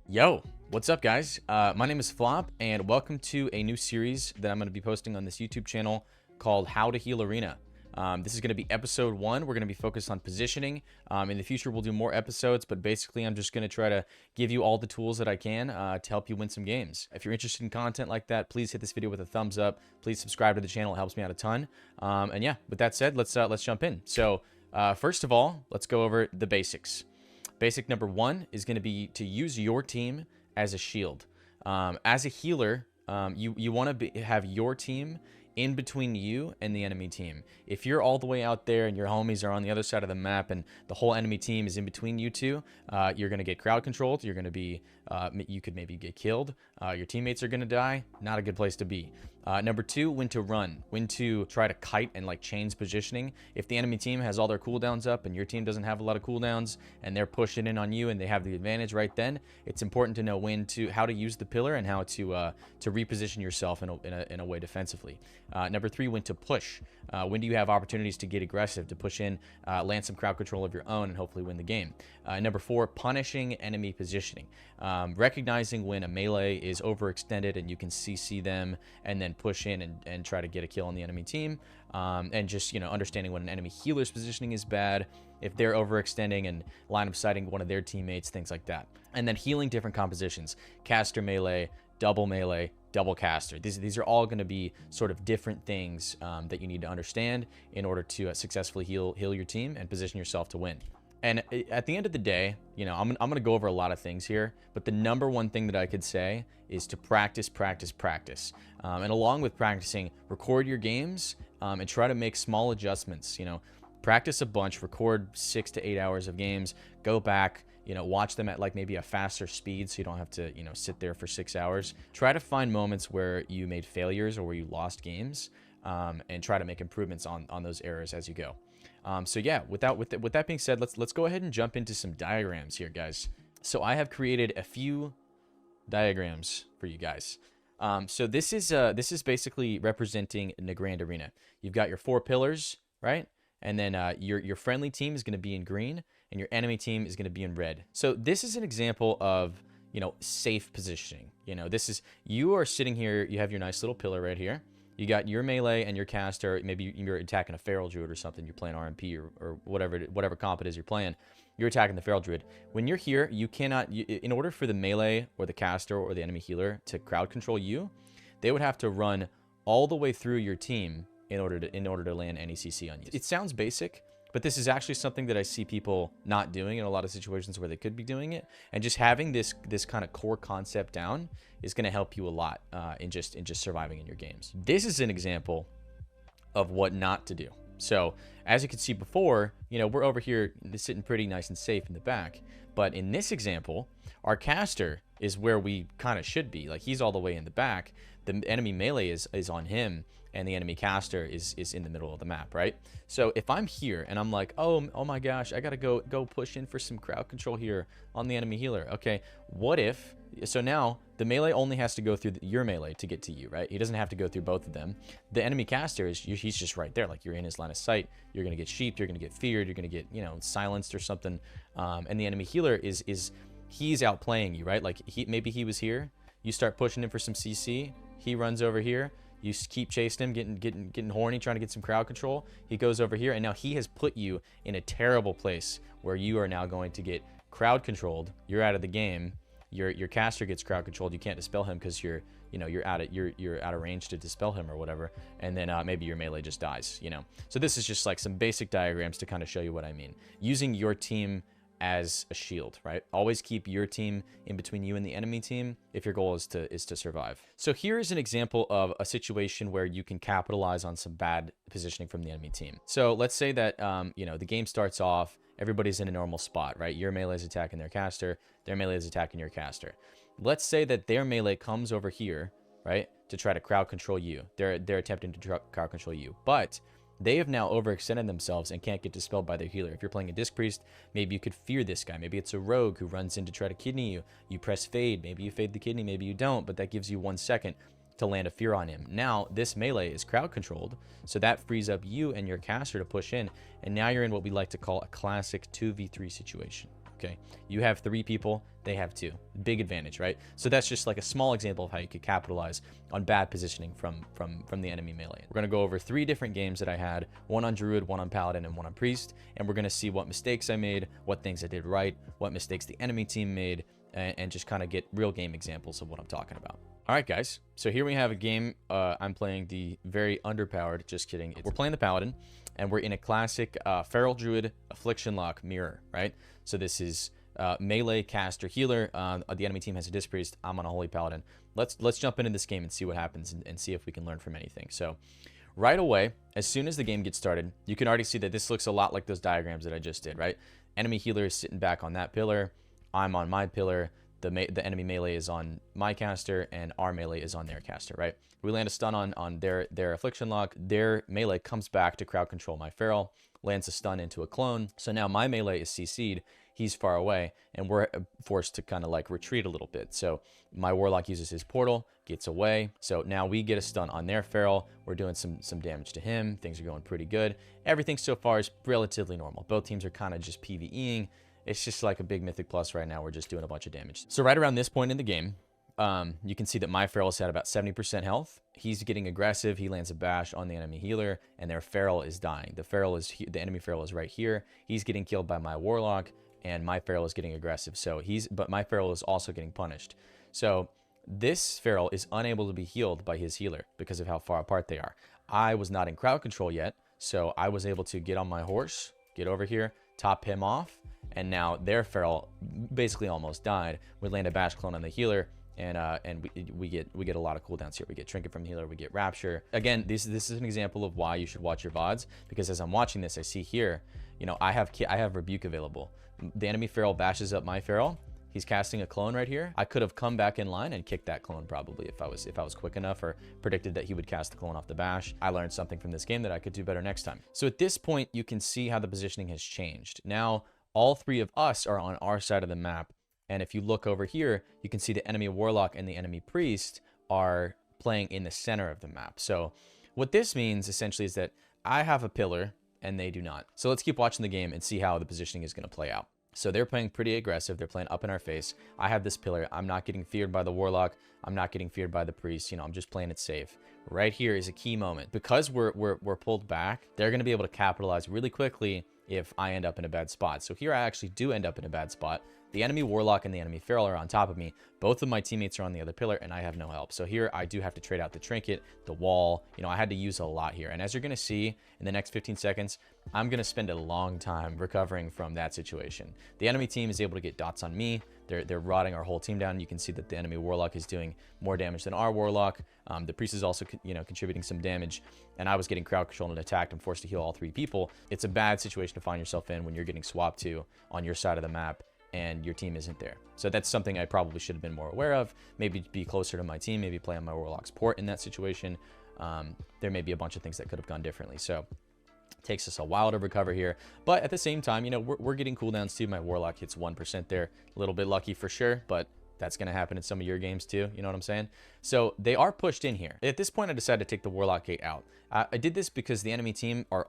Yo, what's up, guys? My name is Flop, and welcome to a new series that I'm going to be posting on this YouTube channel called How to Heal Arena. This is going to be episode 1. We're going to be focused on positioning. In the future, we'll do more episodes, but basically, I'm just going to try to give you all the tools that I can to help you win some games. If you're interested in content like that, please hit this video with a thumbs up. Please subscribe to the channel. It helps me out a ton. And yeah, with that said, let's jump in. So, first of all, let's go over the basics. Basic number 1 is going to be to use your team as a shield. As a healer, you want to have your team in between you and the enemy team. If you're all the way out there and your homies are on the other side of the map and the whole enemy team is in between you two, you're going to get crowd controlled. You're going to be, you could maybe get killed. Your teammates are going to die. Not a good place to be. Number 2, when to run, when to try to kite and like change positioning. If the enemy team has all their cooldowns up and your team doesn't have a lot of cooldowns and they're pushing in on you and they have the advantage right then, it's important to know how to use the pillar and how to reposition yourself in a way defensively. Number 3, when to push. When do you have opportunities to get aggressive, to push in, land some crowd control of your own, and hopefully win the game. Number 4, punishing enemy positioning. Recognizing when a melee is overextended and you can CC them and then push in and try to get a kill on the enemy team. And just, understanding when an enemy healer's positioning is bad, if they're overextending and line of sighting one of their teammates, things like that. And then healing different compositions. Caster melee, double caster. These are all going to be sort of different things that you need to understand in order to successfully heal your team and position yourself to win. And at the end of the day, I'm going to go over a lot of things here, but the number one thing that I could say is to practice. And along with practicing, record your games and try to make small adjustments. Practice a bunch, record 6 to 8 hours of games, go back, watch them at like maybe a faster speed so you don't have to, sit there for 6 hours. Try to find moments where you made failures or where you lost games and try to make improvements on those errors as you go. So yeah, with that being said, let's go ahead and jump into some diagrams here, guys. So I have created a few diagrams for you guys. So this is basically representing the Grand Arena. You've got your 4 pillars, right? And then your friendly team is going to be in green, and your enemy team is going to be in red. So this is an example of, safe positioning. You are sitting here, you have your nice little pillar right here. You got your melee and your caster. Maybe you're attacking a feral druid or something. You're playing RMP or whatever comp it is you're playing. You're attacking the feral druid. When you're here, you cannot, in order for the melee or the caster or the enemy healer to crowd control you, they would have to run all the way through your team in order to land any CC on you. It sounds basic, but this is actually something that I see people not doing in a lot of situations where they could be doing it. And just having this kind of core concept down is going to help you a lot in just surviving in your games. This is an example of what not to do. So as you can see before, we're over here sitting pretty nice and safe in the back. But in this example, our caster is where we kind of should be. Like, he's all the way in the back. The enemy melee is on him, and the enemy caster is in the middle of the map, right? So if I'm here and I'm like, oh my gosh, I gotta go push in for some crowd control here on the enemy healer. Okay, what if, so now the melee only has to go through your melee to get to you, right? He doesn't have to go through both of them. The enemy caster he's just right there. Like, you're in his line of sight. You're gonna get sheeped, you're gonna get feared, you're gonna get, silenced or something. And the enemy healer he's outplaying you, right? Like, maybe he was here. You start pushing him for some CC. He runs over here. You keep chasing him, getting horny, trying to get some crowd control. He goes over here, and now he has put you in a terrible place where you are now going to get crowd controlled. You're out of the game. Your caster gets crowd controlled. You can't dispel him because you're out of range to dispel him or whatever. And then maybe your melee just dies. So this is just like some basic diagrams to kind of show you what I mean. Using your team as a shield, right? Always keep your team in between you and the enemy team if your goal is to survive. So here is an example of a situation where you can capitalize on some bad positioning from the enemy team. So let's say that the game starts off, everybody's in a normal spot, right? Your melee is attacking their caster, their melee is attacking your caster. Let's say that their melee comes over here, right, to try to crowd control you. They're attempting to crowd control you, but they have now overextended themselves and can't get dispelled by their healer. If you're playing a Disc Priest, maybe you could fear this guy. Maybe it's a rogue who runs in to try to kidney you. You press fade. Maybe you fade the kidney, maybe you don't, but that gives you 1 second to land a fear on him. Now, this melee is crowd controlled, so that frees up you and your caster to push in, and now you're in what we like to call a classic 2v3 situation. Okay, you have 3 people They have 2. Big advantage, right? So that's just like a small example of how you could capitalize on bad positioning from the enemy melee. We're going to go over 3 different games that I had, one on Druid, one on Paladin, and one on Priest, and we're going to see what mistakes I made, what things I did right, what mistakes the enemy team made, and just kind of get real game examples of what I'm talking about. All right, guys. So here we have a game. I'm playing the very underpowered. Just kidding. We're playing the Paladin, and we're in a classic Feral Druid Affliction Lock mirror, right? So this is melee, caster, healer. The enemy team has a Disc Priest. I'm on a Holy Paladin. Let's jump into this game and see what happens and see if we can learn from anything. So right away, as soon as the game gets started, you can already see that this looks a lot like those diagrams that I just did, right? Enemy healer is sitting back on that pillar. I'm on my pillar. The enemy melee is on my caster, and our melee is on their caster, right? We land a stun on their Affliction Lock. Their melee comes back to crowd control my Feral, lands a stun into a clone. So now my melee is CC'd. He's far away, and we're forced to kind of like retreat a little bit. So my Warlock uses his portal, gets away. So now we get a stun on their Feral. We're doing some damage to him. Things are going pretty good. Everything so far is relatively normal. Both teams are kind of just PvEing. It's just like a big Mythic Plus right now. We're just doing a bunch of damage. So right around this point in the game, you can see that my Feral is at about 70% health. He's getting aggressive. He lands a bash on the enemy healer, and their Feral is dying. The enemy Feral is right here. He's getting killed by my Warlock, and my Feral is getting aggressive. But my Feral is also getting punished. So this Feral is unable to be healed by his healer because of how far apart they are. I was not in crowd control yet, so I was able to get on my horse, get over here, top him off, and now their Feral basically almost died. We land a bash clone on the healer, and we get a lot of cooldowns here. We get Trinket from the healer, we get Rapture. Again, this is an example of why you should watch your VODs, because as I'm watching this, I see here, you know, I have Rebuke available. The enemy Feral bashes up my Feral. He's casting a clone right here. I could have come back in line and kicked that clone probably if I was quick enough, or predicted that he would cast the clone off the bash. I learned something from this game that I could do better next time. So at this point, you can see how the positioning has changed. Now, all 3 of us are on our side of the map. And if you look over here, you can see the enemy Warlock and the enemy Priest are playing in the center of the map. So what this means essentially is that I have a pillar and they do not. So let's keep watching the game and see how the positioning is going to play out. So they're playing pretty aggressive. They're playing up in our face. I have this pillar. I'm not getting feared by the Warlock. I'm not getting feared by the Priest. You know, I'm just playing it safe. Right here is a key moment. Because we're pulled back, they're going to be able to capitalize really quickly if I end up in a bad spot. So here I actually do end up in a bad spot. The enemy Warlock and the enemy Feral are on top of me. Both of my teammates are on the other pillar, and I have no help. So here I do have to trade out the Trinket, the wall. You know, I had to use a lot here. And as you're going to see in the next 15 seconds, I'm going to spend a long time recovering from that situation. The enemy team is able to get dots on me. They're rotting our whole team down. You can see that the enemy Warlock is doing more damage than our Warlock. The Priest is also, you know, contributing some damage, and I was getting crowd controlled and attacked. I'm forced to heal all 3 people. It's a bad situation to find yourself in when you're getting swapped to on your side of the map and your team isn't there. So that's something I probably should have been more aware of. Maybe be closer to my team, maybe play on my Warlock's port in that situation. There may be a bunch of things that could have gone differently. So it takes us a while to recover here. But at the same time, you know, we're getting cooldowns too. My Warlock hits 1% there. A little bit lucky for sure, but that's going to happen in some of your games too. You know what I'm saying? So they are pushed in here. At this point, I decided to take the Warlock gate out. I did this because the enemy team are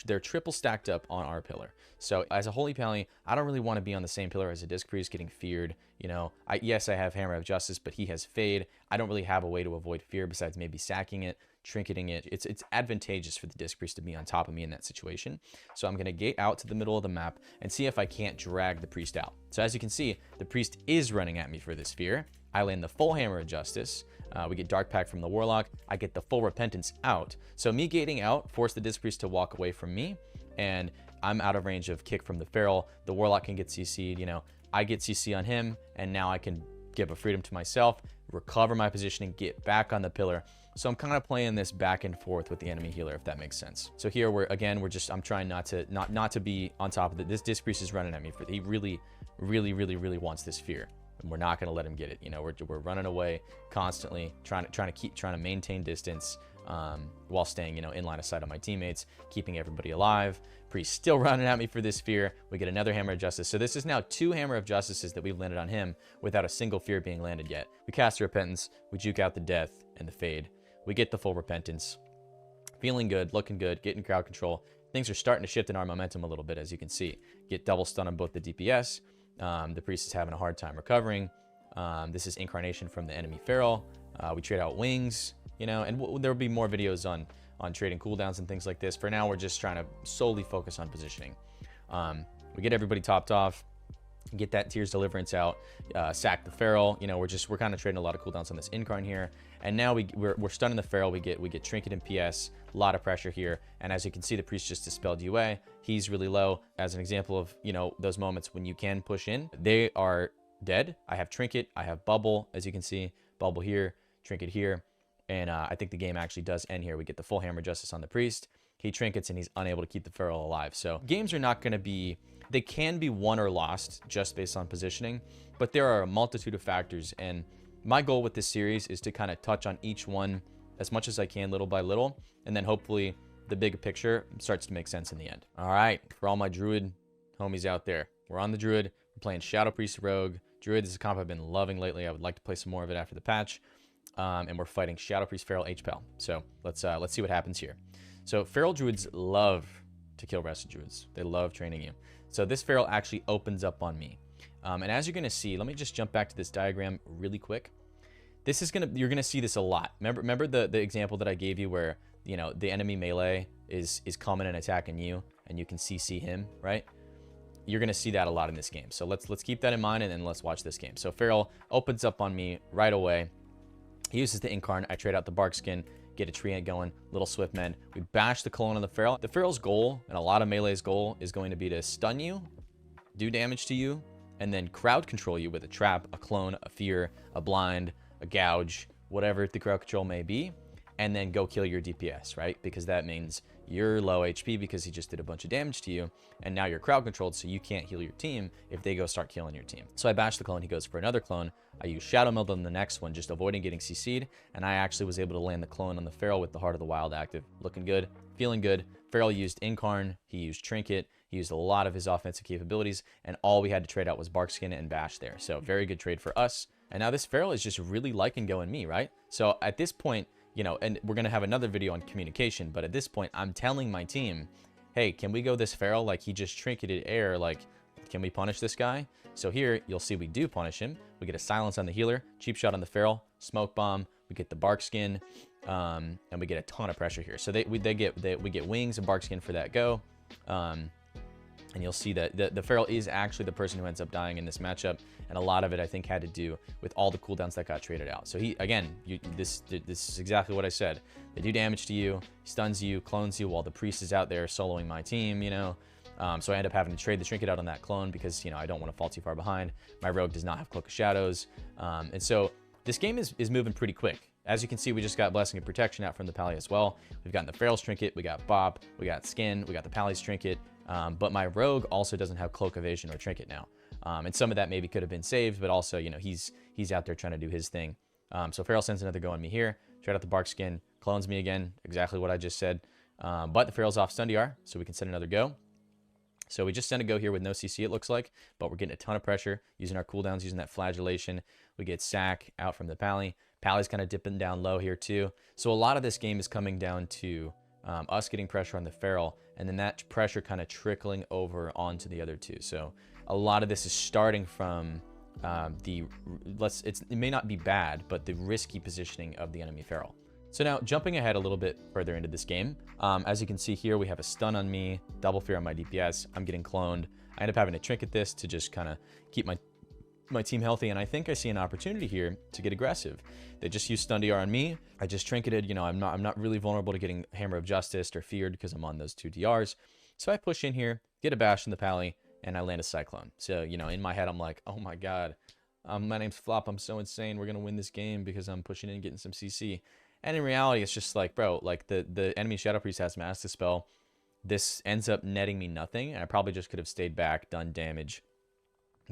they're triple stacked up on our pillar. So as a Holy Pally, I don't really want to be on the same pillar as a Disc Priest getting feared. You know, yes, I have Hammer of Justice, but he has Fade. I don't really have a way to avoid fear besides maybe sacking it, trinketing it. It's advantageous for the Disc Priest to be on top of me in that situation. So I'm going to gate out to the middle of the map and see if I can't drag the Priest out. So as you can see, the Priest is running at me for this fear. I land the full Hammer of Justice. We get Dark Pact from the Warlock. I get the full Repentance out. So me gating out forced the Disc Priest to walk away from me, and I'm out of range of kick from the Feral. The Warlock can get CC'd, you know. I get CC on him, and now I can give a freedom to myself, recover my positioning, get back on the pillar. So I'm kind of playing this back and forth with the enemy healer, if that makes sense. So here I'm trying not to be on top of it. This Disc Priest is running at me he really wants this fear. And we're not going to let him get it. You know, we're running away constantly, trying to maintain distance while staying, you know, in line of sight on my teammates, keeping everybody alive. Priest still running at me for this fear. We get another Hammer of Justice. So this is now 2 Hammer of Justices that we've landed on him without a single fear being landed yet. We cast the Repentance, we juke out the Death and the Fade. We get the full Repentance. Feeling good, looking good, getting crowd control. Things are starting to shift in our momentum a little bit, as you can see. Get double stun on both the DPS. The priest is having a hard time recovering. This is incarnation from the enemy feral. We trade out wings, you know, and there'll be more videos on trading cooldowns and things like this. For now, we're just trying to solely focus on positioning. We get everybody topped off, get that Tears Deliverance out, sack the feral. You know, we're kind of trading a lot of cooldowns on this incarn here. And now we're stunning the feral. We get trinket and PS, a lot of pressure here. And as you can see, the priest just dispelled UA. He's really low. As an example of, you know, those moments when you can push in, they are dead. I have trinket, I have bubble, as you can see, bubble here, trinket here. And I think the game actually does end here. We get the full hammer justice on the priest. He trinkets and he's unable to keep the feral alive. So games are not going to be, they can be won or lost just based on positioning, but there are a multitude of factors. And my goal with this series is to kind of touch on each one as much as I can, little by little. And then hopefully the bigger picture starts to make sense in the end. All right, for all my druid homies out there, we're on the druid. We're playing Shadow Priest Rogue. Druid is a comp I've been loving lately. I would like to play some more of it after the patch. And we're fighting Shadow Priest Feral HPL. So let's see what happens here. So Feral Druids love to kill Resto Druids. They love training you. So this Feral actually opens up on me. And as you're going to see, let me just jump back to this diagram really quick. This is you're going to see this a lot. Remember the example that I gave you where, you know, the enemy melee is coming and attacking you and you can CC him, right? You're going to see that a lot in this game. So let's keep that in mind and then let's watch this game. So Feral opens up on me right away. He uses the Incarn. I trade out the Bark Skin, get a Treant going, little Swift Mend. We bash the clone on the Feral. The Feral's goal, and a lot of Melee's goal, is going to be to stun you, do damage to you, and then crowd control you with a trap, a clone, a fear, a blind, a gouge, whatever the crowd control may be, and then go kill your DPS, right? Because that means you're low HP because he just did a bunch of damage to you, and now you're crowd controlled, so you can't heal your team if they go start killing your team. So I bash the clone, he goes for another clone. I use Shadow Meld on the next one, just avoiding getting CC'd, and I actually was able to land the clone on the Feral with the Heart of the Wild active. Looking good, feeling good. Feral used Incarn, he used Trinket, he used a lot of his offensive capabilities, and all we had to trade out was Bark Skin and Bash there. So very good trade for us. And now this Feral is just really liking going me, right? So at this point, you know, and we're going to have another video on communication, but at this point, I'm telling my team, hey, can we go this Feral? Like, he just trinketed air. Like, can we punish this guy? So here, you'll see we do punish him. We get a silence on the healer, cheap shot on the Feral, smoke bomb. We get the Bark Skin, and we get a ton of pressure here. So we get wings and Bark Skin for that go. And you'll see that the Feral is actually the person who ends up dying in this matchup. And a lot of it, I think, had to do with all the cooldowns that got traded out. So he, again, this is exactly what I said. They do damage to you, stuns you, clones you, while the priest is out there soloing my team, you know. So I end up having to trade the trinket out on that clone because, you know, I don't want to fall too far behind. My rogue does not have Cloak of Shadows. And so this game is moving pretty quick. As you can see, we just got Blessing of Protection out from the Pally as well. We've gotten the Feral's Trinket, we got Bop, we got Skin, we got the Pally's Trinket. But my rogue also doesn't have Cloak Evasion or Trinket now. And some of that maybe could have been saved, but also, you know, he's out there trying to do his thing. So Feral sends another go on me here. Trade out the Bark Skin, clones me again, exactly what I just said. But the Feral's off Stun DR, so we can send another go. So we just send a go here with no CC, it looks like, but we're getting a ton of pressure using our cooldowns, using that flagellation. We get sack out from the Pally. Pally's kind of dipping down low here too. So a lot of this game is coming down to us getting pressure on the Feral, and then that pressure kind of trickling over onto the other two. So a lot of this is starting from it may not be bad, but the risky positioning of the enemy Feral. So now jumping ahead a little bit further into this game, as you can see here, we have a stun on me, double fear on my DPS. I'm getting cloned. I end up having to trinket this to just kind of keep my team healthy, and I think I see an opportunity here to get aggressive. They just used stun DR on me. I just trinketed. You know, I'm not really vulnerable to getting Hammer of Justice or feared because I'm on those 2 DRs. So I push in here, get a bash in the Pally, and I land a Cyclone. So, you know, in my head, I'm like, oh my god, my name's Flop. I'm so insane. We're gonna win this game because I'm pushing in and getting some CC. And in reality, it's just like, bro, like the enemy Shadow Priest has Mass Dispel. This ends up netting me nothing, and I probably just could have stayed back, done damage,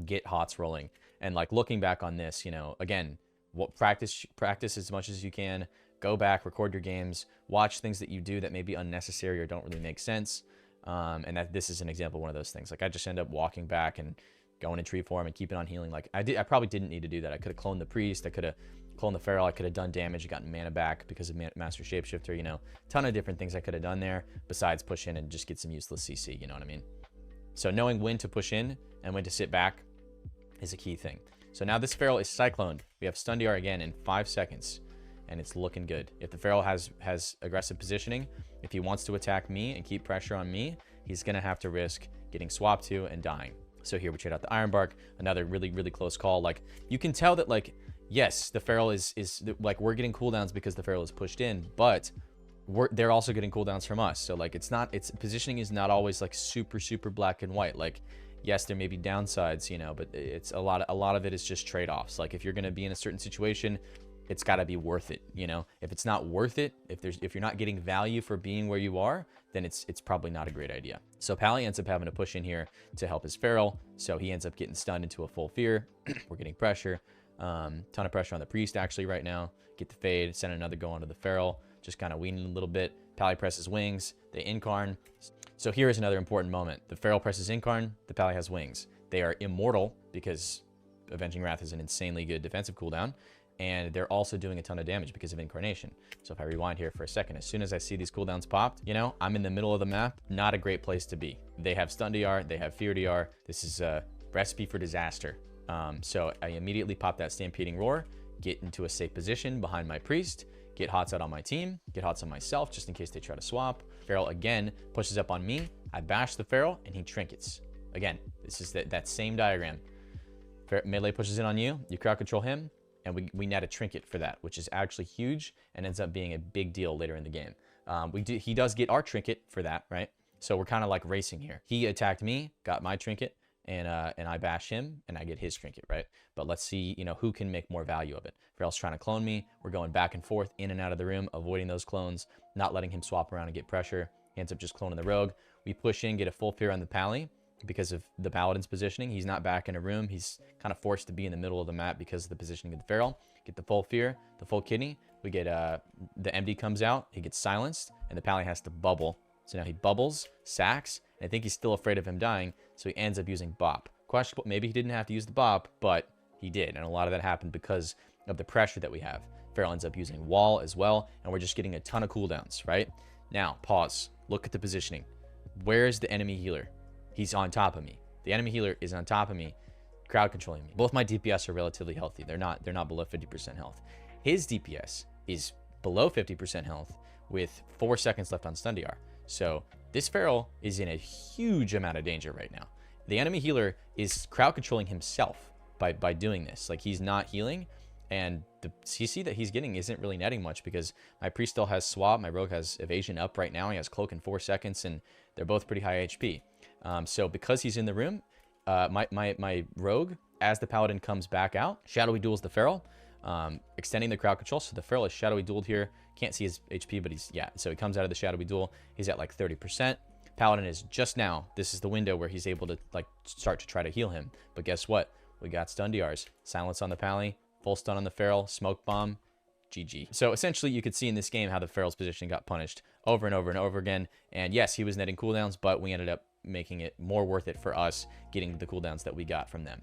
get hots rolling. And like looking back on this, you know, again, practice as much as you can. Go back, record your games, watch things that you do that may be unnecessary or don't really make sense. And this is an example of one of those things. Like I just end up walking back and going in tree form and keeping on healing. Like I probably didn't need to do that. I could have cloned the priest. I could have cloned the Feral. I could have done damage and gotten mana back because of Master Shapeshifter. You know, ton of different things I could have done there besides push in and just get some useless CC. You know what I mean? So knowing when to push in and when to sit back is a key thing. So now this Feral is cycloned. We have stun DR again in 5 seconds, and it's looking good. If the Feral has aggressive positioning, if he wants to attack me and keep pressure on me, he's gonna have to risk getting swapped to and dying. So here we trade out the Iron Bark, another really, really close call. Like, you can tell that, like, yes, the Feral is like, we're getting cooldowns because the Feral is pushed in, but they're also getting cooldowns from us. So like, it's positioning is not always like super black and white. Like, yes, there may be downsides, you know, but it's a lot of it is just trade-offs. Like, if you're going to be in a certain situation, it's got to be worth it, you know. If it's not worth it, if you're not getting value for being where you are, then it's probably not a great idea. So Pally ends up having to push in here to help his Feral, so he ends up getting stunned into a full fear. We're getting pressure, ton of pressure on the priest actually right now. Get the fade, send another go onto the Feral, just kind of weaning a little bit. Pally presses wings, they incarn. So here is another important moment. The Feral presses incarn, the Pally has wings. They are immortal because Avenging Wrath is an insanely good defensive cooldown, and they're also doing a ton of damage because of incarnation. So if I rewind here for a second, as soon as I see these cooldowns popped, you know, I'm in the middle of the map. Not a great place to be. They have stun DR, they have fear DR. This is a recipe for disaster. So I immediately pop that stampeding roar, get into a safe position behind my priest, get hots out on my team, get hots on myself just in case they try to swap. Feral again pushes up on me. I bash the Feral and he trinkets. Again, this is that same diagram. Melee pushes in on you, you crowd control him, and we net a trinket for that, which is actually huge and ends up being a big deal later in the game. He does get our trinket for that, right? So we're kind of like racing here. He attacked me, got my trinket, and I bash him, and I get his trinket, right? But let's see, you know, who can make more value of it. Feral's trying to clone me. We're going back and forth, in and out of the room, avoiding those clones, not letting him swap around and get pressure. He ends up just cloning the rogue. We push in, get a full fear on the Pally because of the Paladin's positioning. He's not back in a room. He's kind of forced to be in the middle of the map because of the positioning of the Feral. Get the full fear, the full kidney. We get the MD comes out. He gets silenced, and the Pally has to bubble. So now he bubbles, sacks, and I think he's still afraid of him dying, so he ends up using Bop. Questionable, maybe he didn't have to use the Bop, but he did, and a lot of that happened because of the pressure that we have. Feral ends up using Wall as well, and we're just getting a ton of cooldowns, right? Now, pause. Look at the positioning. Where is the enemy healer? He's on top of me. The enemy healer is on top of me, crowd controlling me. Both my DPS are relatively healthy. They're not below 50% health. His DPS is below 50% health with 4 seconds left on stun DR. So this Feral is in a huge amount of danger right now. The enemy healer is crowd controlling himself by doing this. Like, he's not healing, and the CC that he's getting isn't really netting much because my priest still has swap, my rogue has evasion up right now, he has cloak in 4 seconds, and they're both pretty high HP. So because he's in the room, my rogue, as the Paladin comes back out, shadowy duels the Feral, extending the crowd control. So the Feral is shadowy dueled here. Can't see his HP, but so he comes out of the shadowy duel. He's at like 30%. Paladin is just now, this is the window where he's able to like start to try to heal him. But guess what? We got stun DRs. Silence on the Pally, full stun on the Feral, smoke bomb, GG. So essentially you could see in this game how the Feral's position got punished over and over and over again. And yes, he was netting cooldowns, but we ended up making it more worth it for us getting the cooldowns that we got from them.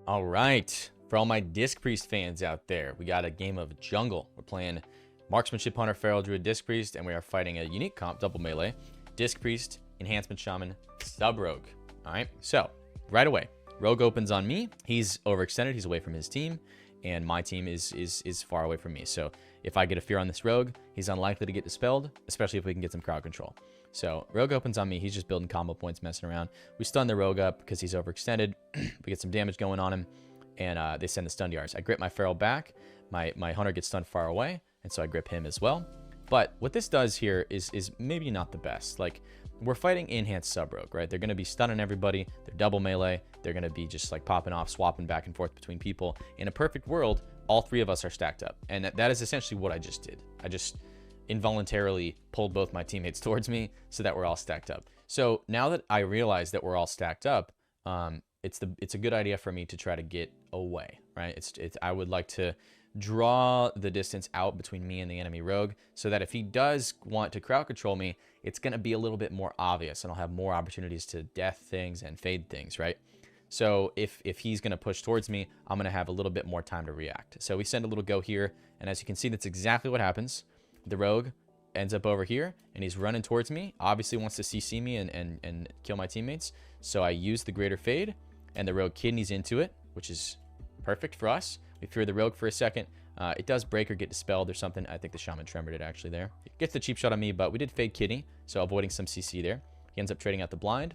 All right, for all my Disc Priest fans out there, we got a game of jungle. We're playing Marksmanship Hunter, Feral Druid, Disc Priest, and we are fighting a unique comp, double melee, Disc Priest, Enhancement Shaman, Sub Rogue. All right, so right away, Rogue opens on me. He's overextended, he's away from his team, and my team is far away from me. So if I get a fear on this Rogue, he's unlikely to get dispelled, especially if we can get some crowd control. So Rogue opens on me. He's just building combo points, messing around. We stun the Rogue up because he's overextended. We get some damage going on him, and they send the stun DRs. I grip my Feral back. My Hunter gets stunned far away, and so I grip him as well. But what this does here is maybe not the best. Like, we're fighting enhanced Sub Rogue, right? They're going to be stunning everybody. They're double melee. They're going to be just like popping off, swapping back and forth between people. In a perfect world, all 3 of us are stacked up. And that is essentially what I just did. I just involuntarily pulled both my teammates towards me so that we're all stacked up. So now that I realize that we're all stacked up, it's a good idea for me to try to get away, right? I would like to draw the distance out between me and the enemy rogue so that if he does want to crowd control me, it's going to be a little bit more obvious, and I'll have more opportunities to death things and fade things, right? So if he's going to push towards me, I'm going to have a little bit more time to react. So we send a little go here, and as you can see, that's exactly what happens. The rogue ends up over here, and he's running towards me. Obviously wants to CC me and kill my teammates. So I use the greater fade, and the rogue kidneys into it. which is perfect for us. We fear the rogue for a second. It does break or get dispelled or something. I think the shaman tremored it actually there. It gets the cheap shot on me, but we did fade kidney, so avoiding some CC there. He ends up trading out the blind.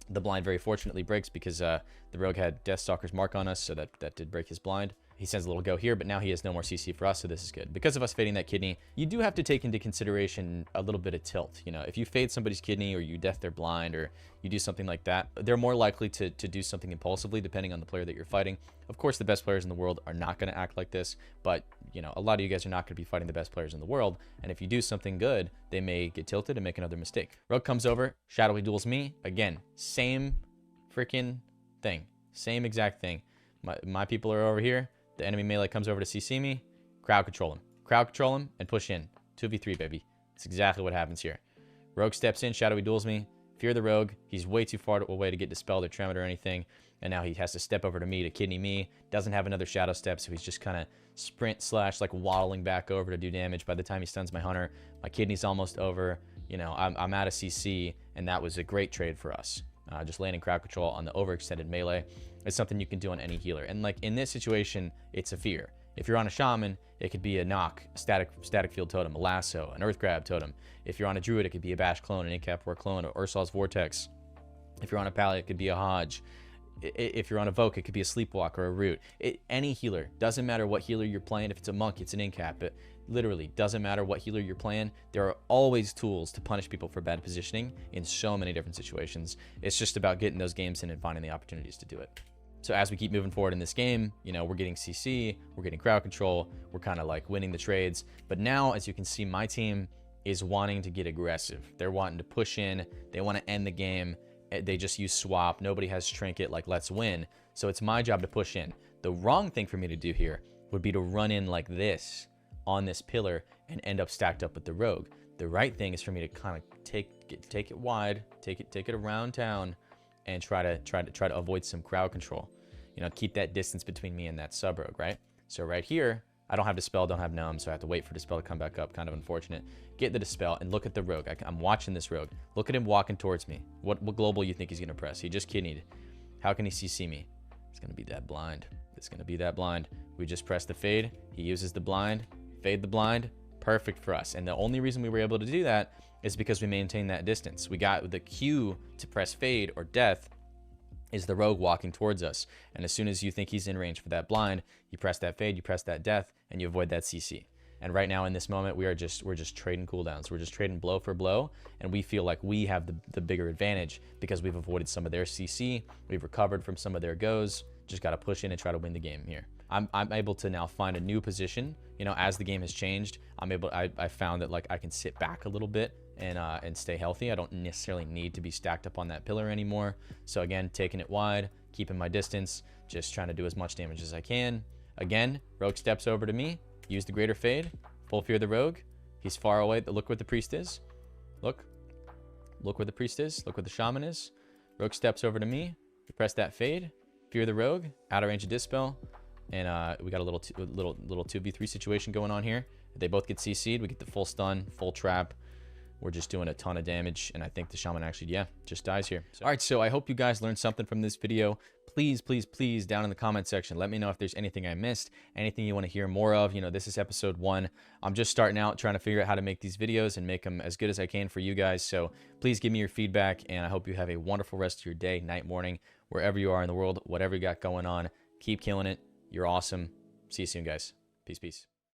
The blind very fortunately breaks because the rogue had Deathstalker's mark on us, so that did break his blind. He sends a little go here, but now he has no more CC for us, so this is good. Because of us fading that kidney, you do have to take into consideration a little bit of tilt. You know, if you fade somebody's kidney or you death their blind or you do something like that, they're more likely to do something impulsively depending on the player that you're fighting. Of course, the best players in the world are not going to act like this, but, you know, a lot of you guys are not going to be fighting the best players in the world, and if you do something good, they may get tilted and make another mistake. Rogue comes over, shadowy duels me. Again, same freaking thing. Same exact thing. My people are over here. The enemy melee comes over to CC me. Crowd control him. Crowd control him and push in. 2v3, baby. That's exactly what happens here. Rogue steps in. Shadowy duels me. Fear the rogue. He's way too far away to get dispelled or tremored or anything. And now he has to step over to me to kidney me. Doesn't have another shadow step, so he's just kind of sprint slash like waddling back over to do damage. By the time he stuns my hunter, my kidney's almost over. You know, I'm out of CC, and that was a great trade for us. Just landing crowd control on the overextended melee is something you can do on any healer. And like in this situation, it's a fear. If you're on a shaman, it could be a knock, a static field totem, a lasso, an earth grab totem. If you're on a druid, it could be a bash clone, an incap war clone, or Ursal's vortex. If you're on a Paladin, it could be a Hodge. If you're on a Voke, it could be a sleepwalk or a root. Any healer, doesn't matter what healer you're playing. If it's a monk, it's an incap. It literally doesn't matter what healer you're playing. There are always tools to punish people for bad positioning in so many different situations. It's just about getting those games in and finding the opportunities to do it. So as we keep moving forward in this game, you know, we're getting CC, we're getting crowd control, we're kind of like winning the trades. But now, as you can see, my team is wanting to get aggressive. They're wanting to push in. They want to end the game. They just use swap. Nobody has trinket, like let's win. So it's my job to push in. The wrong thing for me to do here would be to run in like this on this pillar and end up stacked up with the rogue. The right thing is for me to kind of take it wide, take it around town, and try to avoid some crowd control. You know, keep that distance between me and that sub rogue, right? So right here, I don't have dispel, don't have numb, so I have to wait for dispel to come back up. Kind of unfortunate. Get the dispel and look at the rogue. I'm watching this rogue. Look at him walking towards me. What global you think he's gonna press? He just kidneyed. How can he CC me? It's gonna be that blind. It's gonna be that blind. We just press the fade. He uses the blind. Fade the blind. Perfect for us. And the only reason we were able to do that is because we maintained that distance. We got the Q to press fade or death is the rogue walking towards us. And as soon as you think he's in range for that blind, you press that fade, you press that death, and you avoid that CC. And right now in this moment, we're just trading cooldowns. We're just trading blow for blow, and we feel like we have the bigger advantage because we've avoided some of their CC. We've recovered from some of their goes. Just got to push in and try to win the game here. I'm able to now find a new position. You know, as the game has changed, I found that like I can sit back a little bit and stay healthy. I don't necessarily need to be stacked up on that pillar anymore. So again, taking it wide, keeping my distance, just trying to do as much damage as I can. Again, rogue steps over to me, use the greater fade, full fear the rogue. He's far away. Look where the priest is. Look where the priest is. Look where the shaman is. Rogue steps over to me. We press that fade, fear the rogue, out of range of dispel, and we got a little 2v3 situation going on here. If they both get CC'd, we get the full stun, full trap. We're just doing a ton of damage, and I think the shaman actually, yeah, just dies here. So, all right, so I hope you guys learned something from this video. Please, please, please, down in the comment section, let me know if there's anything I missed, anything you want to hear more of. You know, this is episode 1. I'm just starting out trying to figure out how to make these videos and make them as good as I can for you guys. So please give me your feedback, and I hope you have a wonderful rest of your day, night, morning, wherever you are in the world, whatever you got going on. Keep killing it. You're awesome. See you soon, guys. Peace, peace.